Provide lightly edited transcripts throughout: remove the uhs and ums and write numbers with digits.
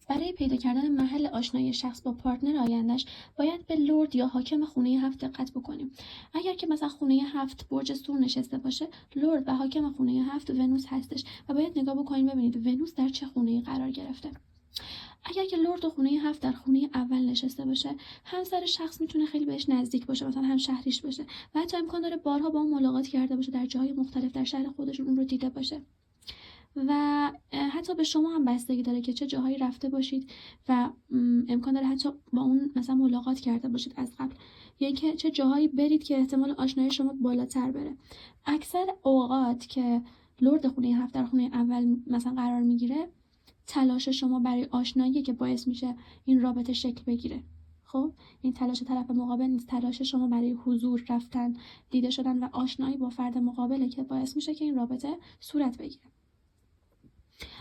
برای پیدا کردن محل آشنایی شخص با پارتنر آیندهش باید به لرد یا حاکم خونه 7 دقت بکنیم. اگر که مثلا خونه 7 برج سور نشسته باشه، لرد و حاکم خونه 7 ونوس هستش و باید نگاه بکنید ببینید ونوس در چه خونه‌ای قرار گرفته. اگر که لرد خونه 7 در خونه اول نشسته باشه، همسر شخص میتونه خیلی بهش نزدیک باشه، مثلا هم شهریش باشه و حتی امکان داره بارها با اون ملاقات کرده باشه، در جاهای مختلف در شهر خودشون اون رو دیده باشه. و حتی به شما هم بستگی داره که چه جاهایی رفته باشید و امکان داره حتی با اون مثلا ملاقات کرده باشید از قبل، یا اینکه چه جاهایی برید که احتمال آشنایی شما بالاتر بره. اکثر اوقات که لرد خونه 7 در خونه اول مثلا قرار میگیره، تلاش شما برای آشنایی که باعث میشه این رابطه شکل بگیره. خب این تلاش طرف مقابل نیست، تلاش شما برای حضور رفتن، دیده شدن و آشنایی با فرد مقابله که باعث میشه که این رابطه صورت بگیره.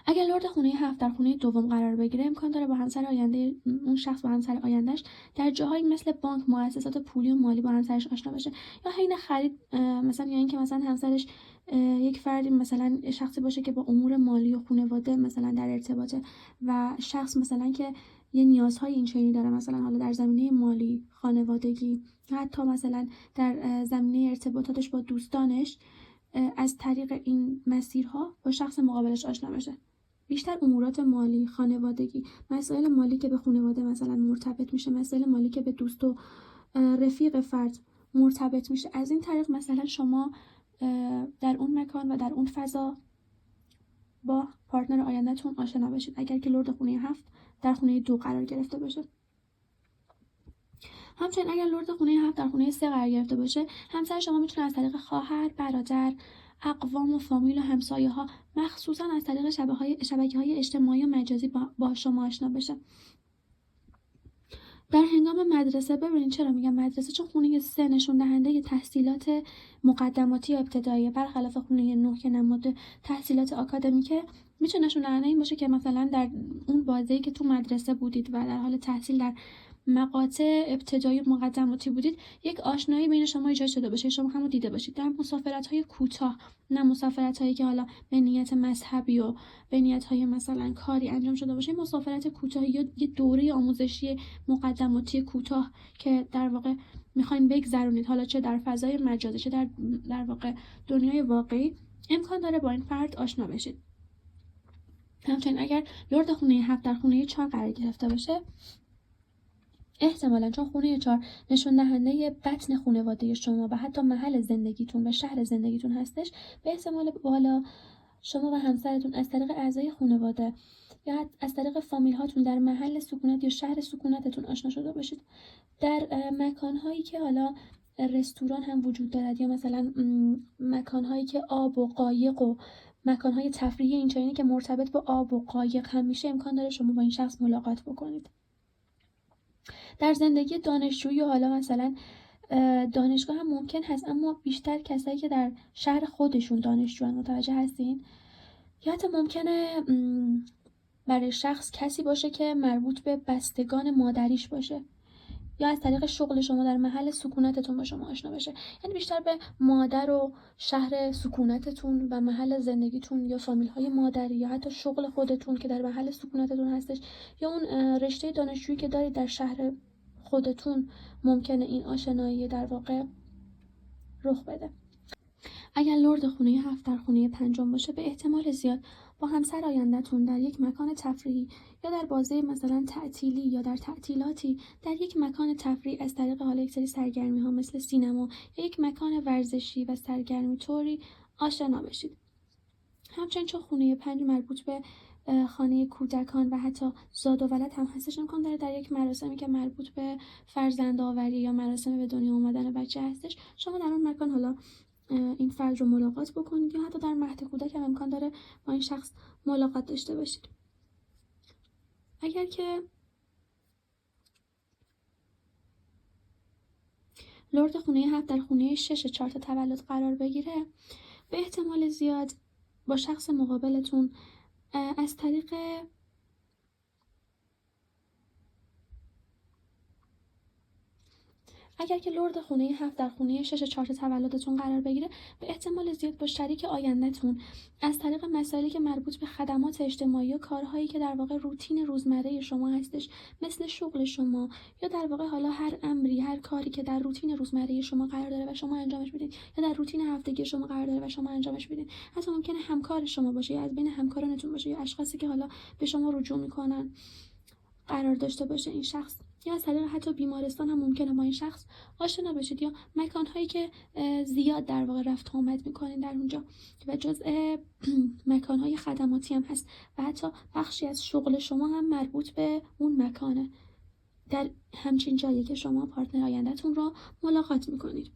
اگر لرد خونه 7 در خونه دوم قرار بگیره، امکان داره با همسر آینده اون شخص با همسر آیندهش در جاهایی مثل بانک، مؤسسات پولی و مالی با همسرش آشنا بشه، یا حین خرید مثلا، یا اینکه مثلا همسرش یک فردی مثلا شخصی باشه که با امور مالی و خانواده مثلا در ارتباطه و شخص مثلا که یه نیازهای این چنینی داره، مثلا حالا در زمینه مالی، خانوادگی، حتی مثلا در زمینه ارتباطاتش با دوستانش، از طریق این مسیرها با شخص مقابلش آشنا بشه. بیشتر امورات مالی، خانوادگی، مسائل مالی که به خانواده مثلا مرتبط میشه، مسائل مالی که به دوست و رفیق فرد مرتبط میشه، از این طریق مثلا شما در اون مکان و در اون فضا با پارتنر آیندهتون آشنا بشید. اگر که لرد خونه 7 در خونه 2 قرار گرفته باشه. همچنین اگر لرد خونه 7 در خونه 3 قرار گرفته باشه، همسر شما میتونه از طریق خواهر، برادر، اقوام و فامیل و همسایه ها، مخصوصا از طریق شبکه‌های اجتماعی و مجازی با شما آشنا بشه. در هنگام مدرسه، ببینید چرا میگم مدرسه، چون خونه 3 نشون دهنده تحصیلات مقدماتی و ابتدایی، برخلاف خونه 9 که نماد تحصیلات آکادمیکه، میتونه نشون دهنده این باشه که مثلا در اون بازه‌ای که تو مدرسه بودید و در حال تحصیل در مقاطع ابتدایی و مقدماتی بودید، یک آشنایی بین شما ایجاد شده باشه، شما همو دیده باشید. در مسافرت‌های کوتاه، نه مسافرت‌هایی که حالا به نیت مذهبی و به نیت‌های مثلا کاری انجام شده باشه، مسافرت کوتاهی یا یه دوره آموزشی مقدماتی کوتاه که در واقع میخواین بگذرونید، حالا چه در فضای مجازی چه در واقع دنیای واقعی، امکان داره با این فرد آشنا بشید. همچنین اگر لرد خونه 7 در خونه 4 قرار گرفته باشه، احتمالاً چون خونه 4 نشون دهنده بطن خانواده شما و حتی محل زندگیتون و شهر زندگیتون هستش، به احتمال بالا شما و همسرتون از طریق اعضای خانواده یا از طریق فامیل هاتون در محل سکونت یا شهر سکونتتون آشنا شده باشید. در مکانهایی که حالا رستوران هم وجود دارد، یا مثلا مکانهایی که آب و قایق و مکانهای تفریحی این چنینی که مرتبط با آب و قایق هم میشه، امکان داره شما با این شخص ملاقات بکنید. در زندگی دانشجویی و حالا مثلا دانشگاه هم ممکن هست، اما بیشتر کسایی که در شهر خودشون دانشجوان، متوجه هستین؟ یا حتی ممکنه برای شخص کسی باشه که مربوط به بستگان مادریش باشه، یا از طریق شغل شما در محل سکونتتون با شما آشنا بشه. یعنی بیشتر به مادر و شهر سکونتتون و محل زندگیتون، یا فامیل های مادری، یا حتی شغل خودتون که در محل سکونتتون هستش، یا اون رشته دانشجویی که دارید در شهر خودتون، ممکنه این آشنایی در واقع رخ بده. اگر لرد خونه 7 در خونه 5 باشه، به احتمال زیاد با همسر آینده‌تون در یک مکان تفریحی یا در بازه مثلا تعطیلی یا در تعطیلاتی در یک مکان تفریحی از طریق حالا یک سری سرگرمی ها مثل سینما یا یک مکان ورزشی و سرگرمی طوری آشنا بشید. همچنین چون خونه 5 مربوط به خانه کودکان و حتی زاد و ولد هم هستش، امکان داره در یک مراسمی که مربوط به فرزند آوری یا مراسم به دنیا آمدن بچه هستش، شما در اون مکان حالا این فرد رو ملاقات بکنید، یا حتی در مهد کودک هم امکان داره با این شخص ملاقات داشته باشید. اگر که لرد خونه 7 در خونه 6 چارت تولد قرار بگیره، به احتمال زیاد با شخص مقابلتون از طریق اگر که لرد خونه 7 در خونه 6 چارت تولدتون قرار بگیره، به احتمال زیاد با شریک آینده‌تون از طریق مسائلی که مربوط به خدمات اجتماعی و کارهایی که در واقع روتین روزمره شما هستش، مثل شغل شما یا در واقع حالا هر امری، هر کاری که در روتین روزمره شما قرار داره و شما انجامش میدید، یا در روتین هفتگی شما قرار داره و شما انجامش میدید، حتی ممکنه همکار شما باشه یا از بین همکارانتون باشه یا اشخاصی که حالا به شما رجوع میکنن قرار داشته باشه این شخص، یا از طریق حتی بیمارستان هم ممکنه با این شخص آشنا بشید، یا مکانهایی که زیاد در واقع رفت آمد میکنین در اونجا و جزء مکانهای خدماتی هم هست و حتی بخشی از شغل شما هم مربوط به اون مکانه. در همچین جایی که شما پارتنر آیندهتون رو ملاقات میکنید.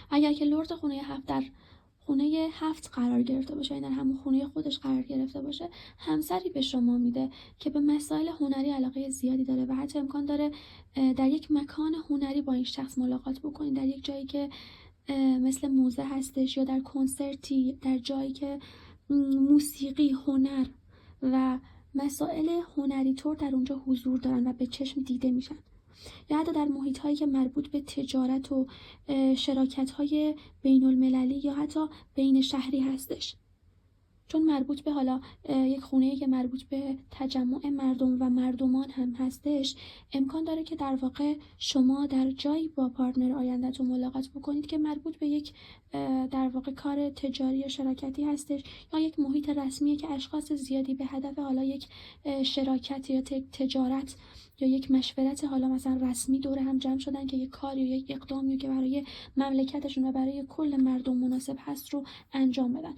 اگر که لرد خونه 7 در خونه 7 قرار گرفته باشه، یعنی در همون خونه خودش قرار گرفته باشه، همسری به شما میده که به مسائل هنری علاقه زیادی داره و حتی امکان داره در یک مکان هنری با این شخص ملاقات بکنید، در یک جایی که مثل موزه هستش یا در کنسرتی، در جایی که موسیقی، هنر و مسائل هنری طور در اونجا حضور دارن و به چشم دیده میشن، یا حتی در محیط هایی که مربوط به تجارت و شراکت های بین المللی یا حتی بین شهری هستش. چون مربوط به حالا یک خونه‌ای که مربوط به تجمع مردم و مردمان هم هستش، امکان داره که در واقع شما در جایی با پارتنر آینده‌تون ملاقات بکنید که مربوط به یک در واقع کار تجاری یا شراکتی هستش، یا یک محیط رسمیه که اشخاص زیادی به هدف حالا یک شراکت یا تجارت یا یک مشورت حالا مثلا رسمی دور هم جمع شدن که یک کار یا یک اقدامی که برای مملکتشون و برای کل مردم مناسب هست رو انجام بدن.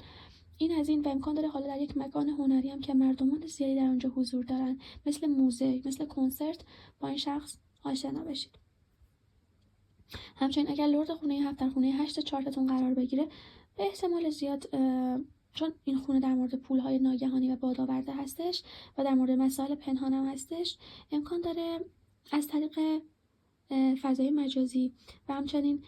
این از این و امکان داره حالا در یک مکان هنری هم که مردمان زیادی در اونجا حضور دارن، مثل موزه، مثل کنسرت، با این شخص آشنا بشید. همچنین اگر لرد خونه 7 در خونه 8 چارتتون قرار بگیره، به احتمال زیاد چون این خونه در مورد پولهای ناگهانی و بادآورده هستش و در مورد مسائل پنهان هم هستش، امکان داره از طریق فضای مجازی و همچنین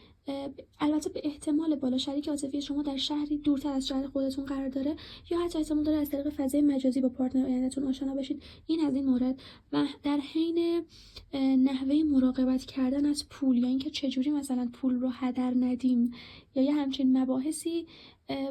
البته به احتمال بالا شریک عاطفی شما در شهری دورتر از شهر خودتون قرار داره، یا حتی احتمال داره از طریق فضای مجازی با پارتنر آینده‌تون آشنا بشید. این از این مورد و در حین نحوه مراقبت کردن از پول یا اینکه چجوری مثلا پول رو هدر ندیم یا یه همچین مباحثی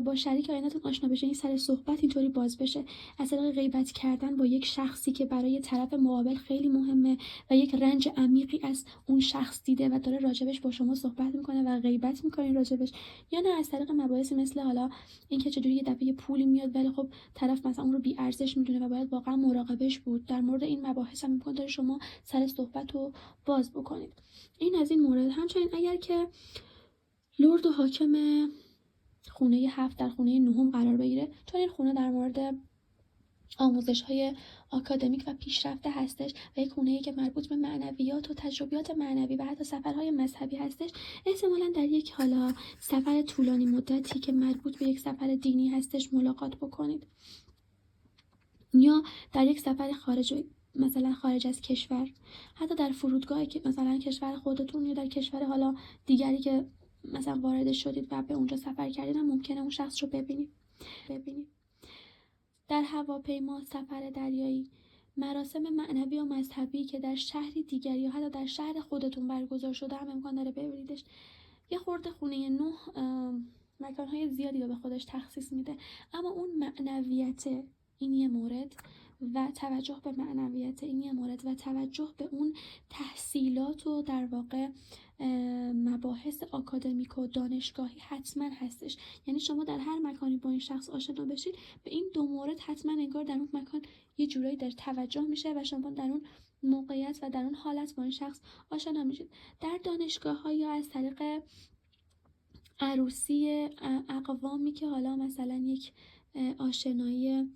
با شریک آینده‌تون آشنا بشه، این سر صحبت اینطوری باز بشه از طریق غیبت کردن با یک شخصی که برای طرف مقابل خیلی مهمه و یک رنج عمیقی از اون شخص دیده و داره راجبش با شما صحبت میکنه و غیبت میکنین راجبش، یا نه از طریق مباحثی مثل حالا اینکه چجوری یه دفعه پولی میاد ولی خب طرف مثلا اون رو بی ارزش میدونه و باید واقعا مراقبش بود. در مورد این مباحث هم امکان داره شما سر صحبت رو باز بکنید. این از این مورد. همچنین اگر که لرد و حاکم خونه 7 در خونه 9 قرار بگیره، چون این خونه در مورد آموزش‌های آکادمیک و پیشرفته هستش و یک خونه‌ای که مربوط به معنویات و تجربیات معنوی و حتی سفرهای مذهبی هستش، احتمالاً در یک حالا سفر طولانی مدتی که مربوط به یک سفر دینی هستش ملاقات بکنید، یا در یک سفر مثلا خارج از کشور، حتی در فرودگاهی که مثلا کشور خودتون یا در کشور حالا دیگری که مثلا وارد شدید و به اونجا سفر کردید هم ممکنه اون شخص رو ببینید. در هواپیما، سفر دریایی، مراسم معنوی و مذهبی که در شهری دیگری یا حتی در شهر خودتون برگزار شده هم امکان داره ببینیدش. یه خورده خونه 9 مکانهای زیادی رو به خودش تخصیص میده، اما اون معنویت این یه مورد و توجه به معنویت این یه مورد و توجه به اون تحصیلات و در واقع مباحث آکادمیک و دانشگاهی حتما هستش. یعنی شما در هر مکانی با این شخص آشنا بشید، به این دو مورد حتما انگار در اون مکان یه جورایی در توجه میشه و شما در اون موقعیت و در اون حالت با این شخص آشنا میشید. در دانشگاه ها یا از طریق عروسی اقوامی که حالا مثلا یک آشنایی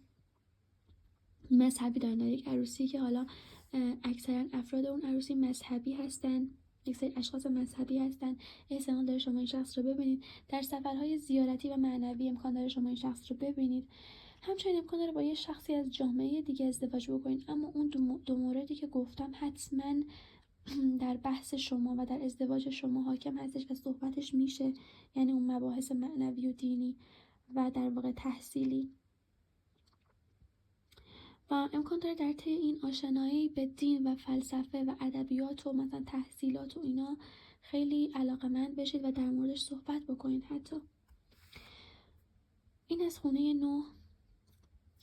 مذهبی دارن، در یک عروسی که حالا اکثرا افراد اون عروسی مذهبی هستن، یک سری اشخاص مذهبی هستن، احتمال داره شما این شخص رو ببینید. در سفرهای زیارتی و معنوی امکان داره شما این شخص رو ببینید. همچنین امکان داره با یه شخصی از جامعه دیگه ازدواج بکنید، اما اون دو موردی که گفتم حتما در بحث شما و در ازدواج شما حاکم هستش و صحبتش میشه، یعنی اون مباحث معنوی و دینی و در واقع تحصیلی. و امکان داره در طی این آشنایی به دین و فلسفه و ادبیات و مثلا تحصیلات و اینا خیلی علاقه‌مند بشید و در موردش صحبت بکنید. حتی این از خونه 9.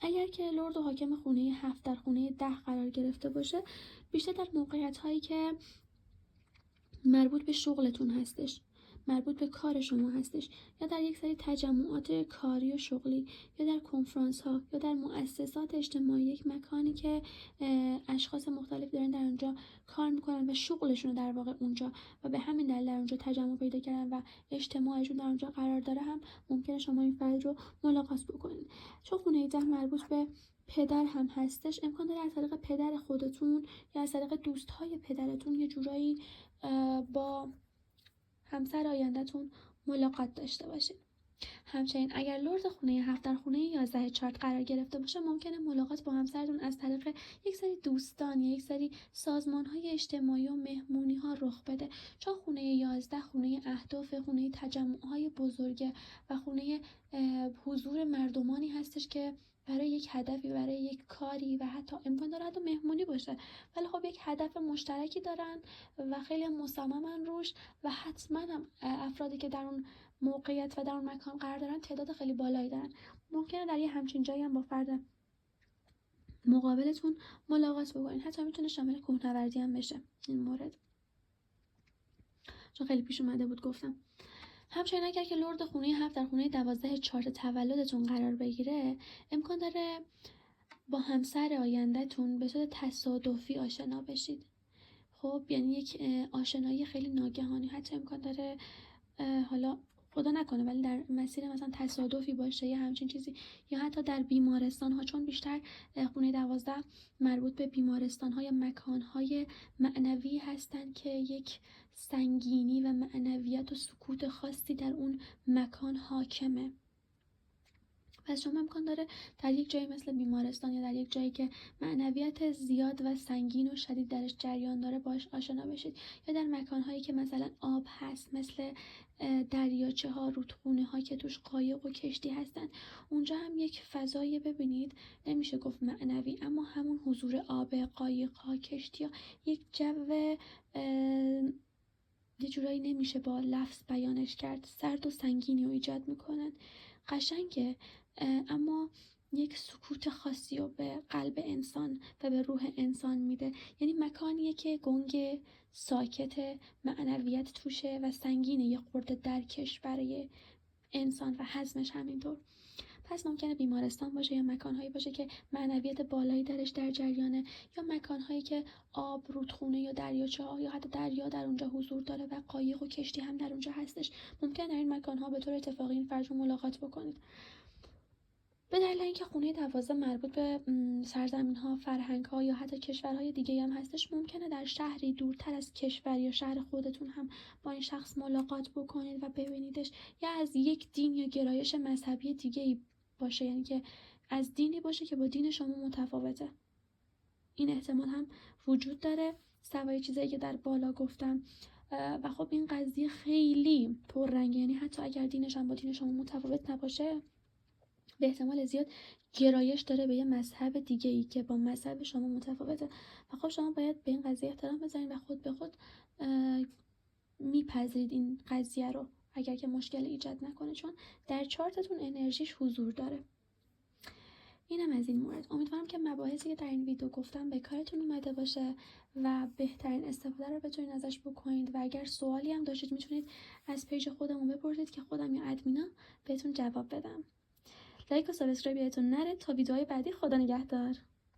اگر که لرد و حاکم خونه 7 در خونه 10 قرار گرفته باشه، بیشتر در موقعیت هایی که مربوط به شغلتون هستش، مربوط به کار شما هستش، یا در یک سری تجمعات کاری و شغلی، یا در کنفرانس ها، یا در مؤسسات اجتماعی، یک مکانی که اشخاص مختلف دارن در اونجا کار میکنن و شغلشون در واقع اونجا و به همین دلیل در اونجا تجمع پیدا کردن و اجتماعشون در اونجا قرار داره، هم ممکنه شما این فرد رو ملاقات بکنید. چون خونه 10 مربوط به پدر هم هستش، امکان داره از طریق پدر خودتون یا از طریق دوستهای پدرتون یه جورایی با همسر آینده‌تون ملاقات داشته باشید. همچنین اگر لرد خونه 7 در خونه 11 چارت قرار گرفته باشه، ممکنه ملاقات با همسرتون از طریق یک سری دوستان یا یک سری سازمان‌های اجتماعی و مهمونی‌ها رخ بده. چون خونه 11 خونه اهداف، خونه تجمع‌های بزرگه و خونه حضور مردمانی هستش که برای یک هدفی، برای یک کاری و حتی امکان داره حتی مهمونی باشه، ولی خب یک هدف مشترکی دارن و خیلی مصممن روش و حتما هم افرادی که در اون موقعیت و در اون مکان قرار دارن تعداد خیلی بالایی دارن. ممکنه در یه همچین جایی هم با فرد مقابلتون ملاقات بکنین. حتی میتونه شامل کوهنوردی هم بشه این مورد، چون خیلی پیش اومده بود گفتم. همچنین اگر که لرد خونه 7 در خونه 12 چارت تولدتون قرار بگیره، امکان داره با همسر آینده‌تون به صورت تصادفی آشنا بشید. خب یعنی یک آشنایی خیلی ناگهانی، حتی امکان داره حالا خدا نکنه ولی در مسیر مثلا تصادفی باشه یا همچین چیزی، یا حتی در بیمارستان ها، چون بیشتر خونه 12 مربوط به بیمارستان ها یا مکان های معنوی هستن که یک سنگینی و معنویت و سکوت خاصی در اون مکان حاکمه. پس شما امکان داره در یک جایی مثل بیمارستان یا در یک جایی که معنویت زیاد و سنگین و شدید درش جریان داره باش آشنا بشید، یا در مکانهایی که مثلا آب هست، مثل دریاچه ها، رودخونه ها که توش قایق و کشتی هستن. اونجا هم یک فضایی ببینید، نمیشه گفت معنوی، اما همون حضور آب، قایق ها، کشتی ها، یک جو یه جورایی نمیشه با لفظ بیانش کرد، سرد و سنگینی رو ایجاد میکنن. قشنگه اما یک سکوت خاصی رو به قلب انسان و به روح انسان میده. یعنی مکانیه که گنگ، ساکت، معنویت توشه و سنگینه، یه خورده درکش برای انسان و هضمش همینطور. پس ممکنه بیمارستان باشه یا مکانهایی باشه که معنویت بالایی درش در جریانه، یا مکانهایی که آب، رودخونه یا دریاچه ها یا حتی دریا در اونجا حضور داره و قایق و کشتی هم در اونجا هستش. ممکنه در این مکانها به طور اتفاقی این فرد رو ملاقات بکنید. به دلیل اینکه خونه 12 مربوط به سرزمین‌ها، فرهنگ‌ها یا حتی کشورهای دیگه هم هستش، ممکنه در شهری دورتر از کشور یا شهر خودتون هم با این شخص ملاقات بکنید و ببینیدش، یا از یک دین یا گرایش مذهبی دیگه‌ای باشه، یعنی که از دینی باشه که با دین شما متفاوته. این احتمال هم وجود داره سوای چیزایی که در بالا گفتم. و خب این قضیه خیلی پررنگه، یعنی حتی اگر دینش هم با دین شما متفاوت نباشه، به احتمال زیاد گرایش داره به یه مذهب دیگه‌ای که با مذهب شما متفاوته و خب شما باید به این قضیه احترام بذارید و خود به خود میپذیرید این قضیه رو، اگر که مشکل ایجاد نکنه، چون در چارتتون انرژیش حضور داره. اینم از این مورد. امیدوارم که مباحثی که در این ویدیو گفتم به کارتون اومده باشه و بهترین استفاده رو بتونید ازش بکنید. و اگر سوالی هم داشتید میتونید از پیج خودمون بپرسید که خودم یا ادمینا بهتون جواب بدم. لایک و سابسکرایب یادتون نره. تا ویدیوهای بعدی، خدا نگهدار.